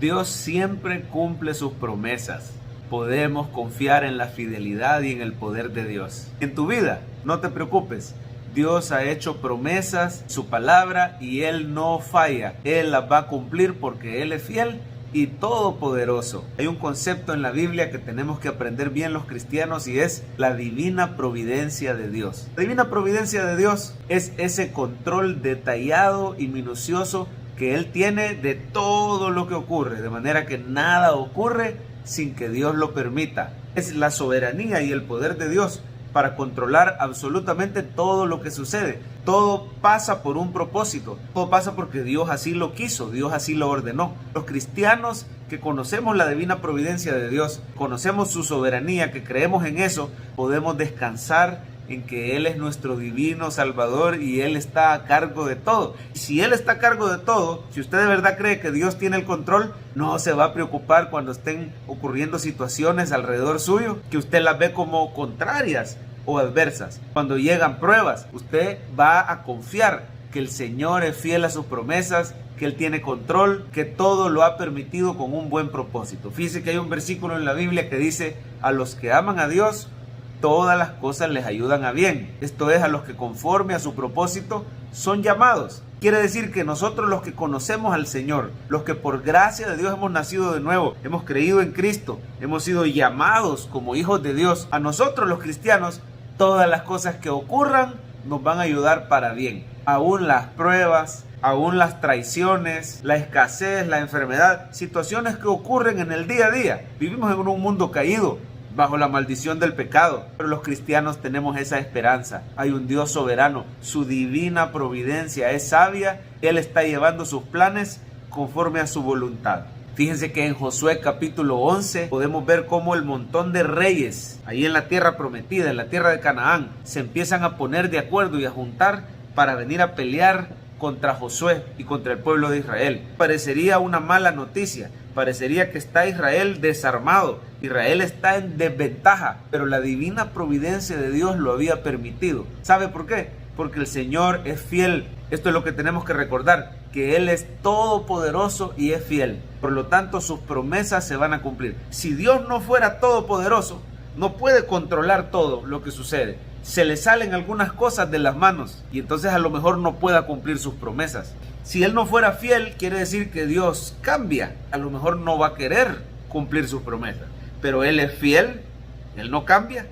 Dios siempre cumple sus promesas. Podemos confiar en la fidelidad y en el poder de Dios. En tu vida, no te preocupes. Dios ha hecho promesas, su palabra, y Él no falla. Él las va a cumplir porque Él es fiel y todopoderoso. Hay un concepto en la Biblia que tenemos que aprender bien los cristianos y es la divina providencia de Dios. La divina providencia de Dios es ese control detallado y minucioso que Él tiene de todo lo que ocurre, de manera que nada ocurre sin que Dios lo permita. Es la soberanía y el poder de Dios para controlar absolutamente todo lo que sucede. Todo pasa por un propósito, todo pasa porque Dios así lo quiso, Dios así lo ordenó. Los cristianos que conocemos la divina providencia de Dios, conocemos su soberanía, que creemos en eso, podemos descansar en que Él es nuestro divino Salvador y Él está a cargo de todo. Y si Él está a cargo de todo, si usted de verdad cree que Dios tiene el control, no se va a preocupar cuando estén ocurriendo situaciones alrededor suyo que usted las ve como contrarias o adversas. Cuando llegan pruebas, usted va a confiar que el Señor es fiel a sus promesas, que Él tiene control, que todo lo ha permitido con un buen propósito. Fíjese que hay un versículo en la Biblia que dice: a los que aman a Dios, todas las cosas les ayudan a bien. Esto es, a los que conforme a su propósito son llamados. Quiere decir que nosotros, los que conocemos al Señor, los que por gracia de Dios hemos nacido de nuevo, hemos creído en Cristo, hemos sido llamados como hijos de Dios, a nosotros los cristianos, todas las cosas que ocurran nos van a ayudar para bien. Aún las pruebas, aún las traiciones, la escasez, la enfermedad, situaciones que ocurren en el día a día. Vivimos en un mundo caído, bajo la maldición del pecado, pero los cristianos tenemos esa esperanza. Hay un Dios soberano, su divina providencia es sabia, Él está llevando sus planes conforme a su voluntad. Fíjense que en Josué capítulo 11 podemos ver cómo el montón de reyes ahí en la tierra prometida, en la tierra de Canaán, se empiezan a poner de acuerdo y a juntar para venir a pelear contra Josué y contra el pueblo de Israel. Parecería una mala noticia, parecería que está Israel desarmado, Israel está en desventaja, pero la divina providencia de Dios lo había permitido. ¿Sabe por qué? Porque el Señor es fiel. Esto es lo que tenemos que recordar, que Él es todopoderoso y es fiel. Por lo tanto, sus promesas se van a cumplir. Si Dios no fuera todopoderoso, no puede controlar todo lo que sucede. Se le salen algunas cosas de las manos y entonces a lo mejor no pueda cumplir sus promesas. Si Él no fuera fiel, quiere decir que Dios cambia. A lo mejor no va a querer cumplir sus promesas. Pero Él es fiel, Él no cambia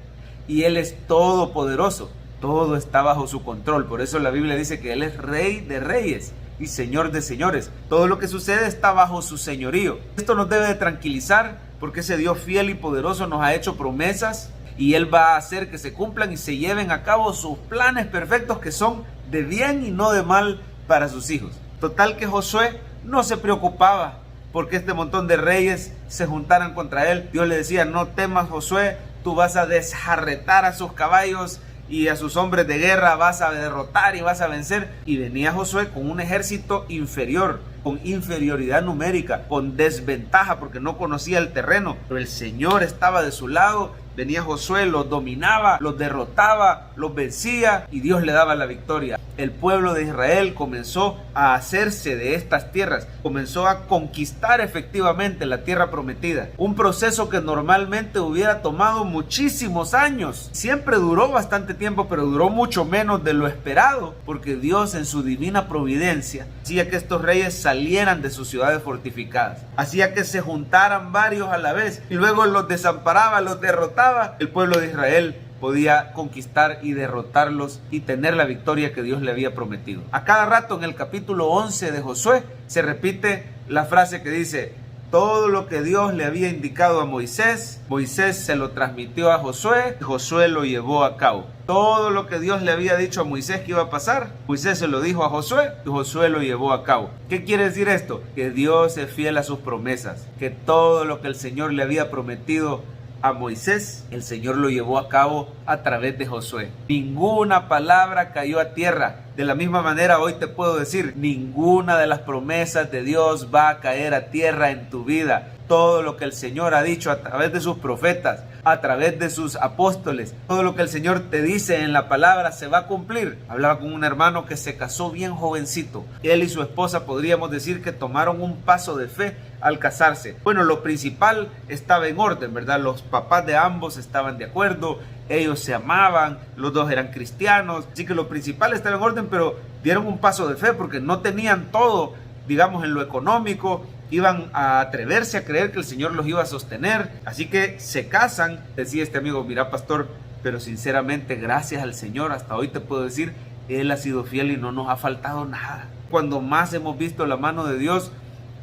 y Él es todopoderoso. Todo está bajo su control. Por eso la Biblia dice que Él es Rey de reyes y Señor de señores. Todo lo que sucede está bajo su señorío. Esto nos debe de tranquilizar porque ese Dios fiel y poderoso nos ha hecho promesas y Él va a hacer que se cumplan y se lleven a cabo sus planes perfectos que son de bien y no de mal para sus hijos. Total que Josué no se preocupaba porque este montón de reyes se juntaran contra él. Dios le decía: no temas, Josué, tú vas a desjarretar a sus caballos y a sus hombres de guerra, vas a derrotar y vas a vencer. Y venía Josué con un ejército inferior, con inferioridad numérica, con desventaja porque no conocía el terreno, pero el Señor estaba de su lado. Venía Josué, los dominaba, los derrotaba, los vencía y Dios le daba la victoria. El pueblo de Israel comenzó a hacerse de estas tierras, comenzó a conquistar efectivamente la tierra prometida. Un proceso que normalmente hubiera tomado muchísimos años. Siempre duró bastante tiempo, pero duró mucho menos de lo esperado, porque Dios en su divina providencia hacía que estos reyes salieran de sus ciudades fortificadas, hacía que se juntaran varios a la vez y luego los desamparaba, los derrotaba. El pueblo de Israel podía conquistar y derrotarlos y tener la victoria que Dios le había prometido. A cada rato en el capítulo 11 de Josué se repite la frase que dice: todo lo que Dios le había indicado a Moisés, Moisés se lo transmitió a Josué y Josué lo llevó a cabo. Todo lo que Dios le había dicho a Moisés que iba a pasar, Moisés se lo dijo a Josué y Josué lo llevó a cabo. ¿Qué quiere decir esto? Que Dios es fiel a sus promesas, que todo lo que el Señor le había prometido a Moisés, el Señor lo llevó a cabo a través de Josué. Ninguna palabra cayó a tierra. De la misma manera hoy te puedo decir, ninguna de las promesas de Dios va a caer a tierra en tu vida. Todo lo que el Señor ha dicho a través de sus profetas, a través de sus apóstoles, todo lo que el Señor te dice en la palabra se va a cumplir. Hablaba con un hermano que se casó bien jovencito. Él y su esposa podríamos decir que tomaron un paso de fe al casarse. Bueno, lo principal estaba en orden, ¿verdad? Los papás de ambos estaban de acuerdo, ellos se amaban, los dos eran cristianos, así que lo principal estaba en orden, pero dieron un paso de fe porque no tenían todo, digamos, en lo económico. Iban a atreverse a creer que el Señor los iba a sostener. Así que se casan. Decía este amigo, mira pastor, pero sinceramente gracias al Señor, hasta hoy te puedo decir, Él ha sido fiel y no nos ha faltado nada. Cuando más hemos visto la mano de Dios,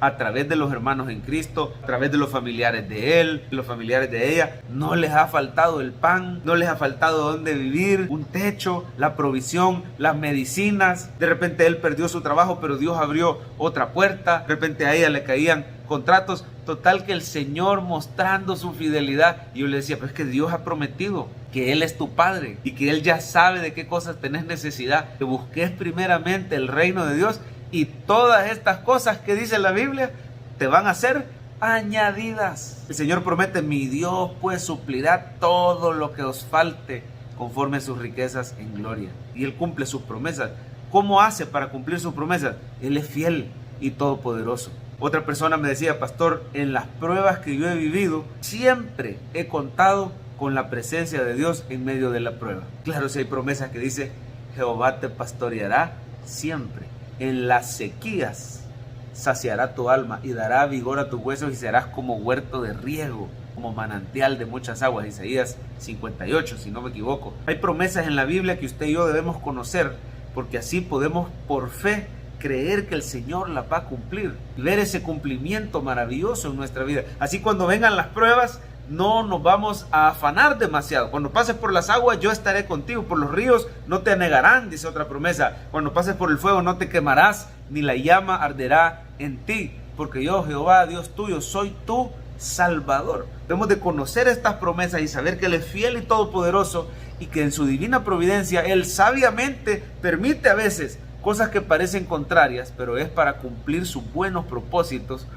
a través de los hermanos en Cristo, a través de los familiares de él, los familiares de ella, no les ha faltado el pan, no les ha faltado dónde vivir, un techo, la provisión, las medicinas. De repente él perdió su trabajo, pero Dios abrió otra puerta. De repente a ella le caían contratos. Total que el Señor, mostrando su fidelidad, y yo le decía, pero es que Dios ha prometido que Él es tu Padre y que Él ya sabe de qué cosas tenés necesidad, que busques primeramente el reino de Dios y todas estas cosas que dice la Biblia te van a ser añadidas. El Señor promete, mi Dios pues suplirá todo lo que os falte conforme a sus riquezas en gloria. Y Él cumple sus promesas. ¿Cómo hace para cumplir sus promesas? Él es fiel y todopoderoso. Otra persona me decía, pastor, en las pruebas que yo he vivido, siempre he contado con la presencia de Dios en medio de la prueba. Claro, si hay promesas que dice, Jehová te pastoreará siempre. En las sequías saciará tu alma y dará vigor a tus huesos y serás como huerto de riego, como manantial de muchas aguas. Isaías 58, si no me equivoco. Hay promesas en la Biblia que usted y yo debemos conocer, porque así podemos por fe creer que el Señor las va a cumplir y ver ese cumplimiento maravilloso en nuestra vida. Así cuando vengan las pruebas, no nos vamos a afanar demasiado. Cuando pases por las aguas, yo estaré contigo. Por los ríos no te anegarán, dice otra promesa. Cuando pases por el fuego, no te quemarás, ni la llama arderá en ti. Porque yo, Jehová, Dios tuyo, soy tu Salvador. Debemos de conocer estas promesas y saber que Él es fiel y todopoderoso y que en su divina providencia Él sabiamente permite a veces cosas que parecen contrarias, pero es para cumplir sus buenos propósitos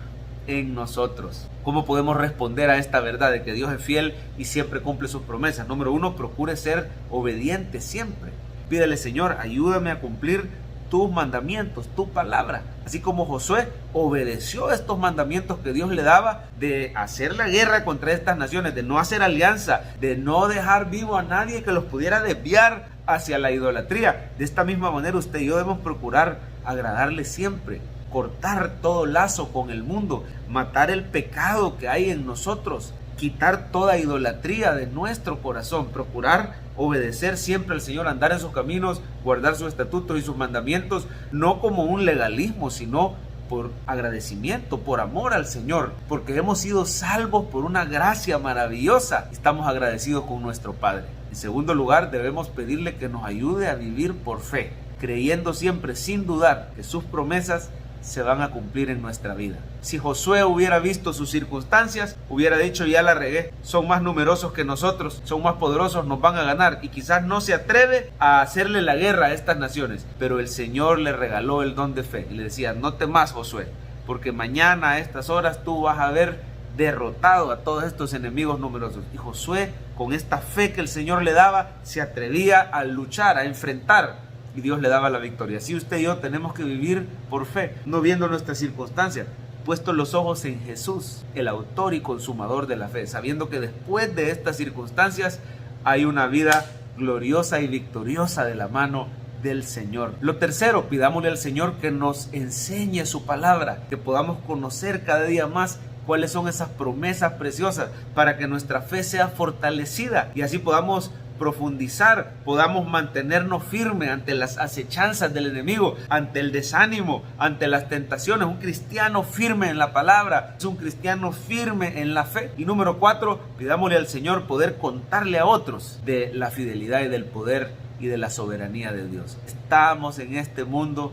en nosotros. ¿Cómo podemos responder a esta verdad de que Dios es fiel y siempre cumple sus promesas? Número uno, procure ser obediente siempre. Pídele, Señor, ayúdame a cumplir tus mandamientos, tu palabra. Así como Josué obedeció estos mandamientos que Dios le daba de hacer la guerra contra estas naciones, de no hacer alianza, de no dejar vivo a nadie que los pudiera desviar hacia la idolatría. De esta misma manera usted y yo debemos procurar agradarle siempre, cortar todo lazo con el mundo, matar el pecado que hay en nosotros, quitar toda idolatría de nuestro corazón, procurar obedecer siempre al Señor, andar en sus caminos, guardar sus estatutos y sus mandamientos, no como un legalismo, sino por agradecimiento, por amor al Señor, porque hemos sido salvos por una gracia maravillosa. Estamos agradecidos con nuestro Padre. En segundo lugar, debemos pedirle que nos ayude a vivir por fe, creyendo siempre sin dudar que sus promesas se van a cumplir en nuestra vida. Si Josué hubiera visto sus circunstancias, hubiera dicho, ya la regué, son más numerosos que nosotros, son más poderosos, nos van a ganar, y quizás no se atreve a hacerle la guerra a estas naciones, pero el Señor le regaló el don de fe y le decía, no temas, Josué, porque mañana a estas horas tú vas a haber derrotado a todos estos enemigos numerosos. Y Josué, con esta fe que el Señor le daba, se atrevía a luchar, a enfrentar, y Dios le daba la victoria. Así usted y yo tenemos que vivir por fe, no viendo nuestras circunstancias, puestos los ojos en Jesús, el autor y consumador de la fe, sabiendo que después de estas circunstancias hay una vida gloriosa y victoriosa de la mano del Señor. Lo tercero, pidámosle al Señor que nos enseñe su palabra, que podamos conocer cada día más cuáles son esas promesas preciosas para que nuestra fe sea fortalecida y así podamos profundizar, podamos mantenernos firmes ante las acechanzas del enemigo, ante el desánimo, ante las tentaciones. Un cristiano firme en la palabra es un cristiano firme en la fe. Y número 4, pidámosle al Señor poder contarle a otros de la fidelidad y del poder y de la soberanía de Dios. Estamos en este mundo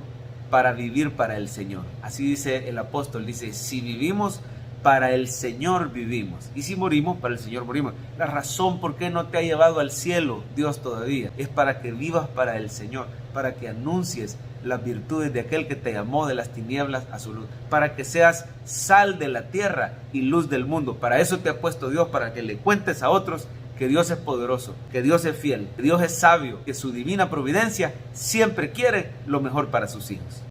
para vivir para el Señor. Así dice el apóstol, dice, si vivimos, para el Señor vivimos. Y si morimos, para el Señor morimos. La razón por qué no te ha llevado al cielo Dios todavía es para que vivas para el Señor, para que anuncies las virtudes de aquel que te llamó de las tinieblas a su luz, para que seas sal de la tierra y luz del mundo. Para eso te ha puesto Dios, para que le cuentes a otros que Dios es poderoso, que Dios es fiel, que Dios es sabio, que su divina providencia siempre quiere lo mejor para sus hijos.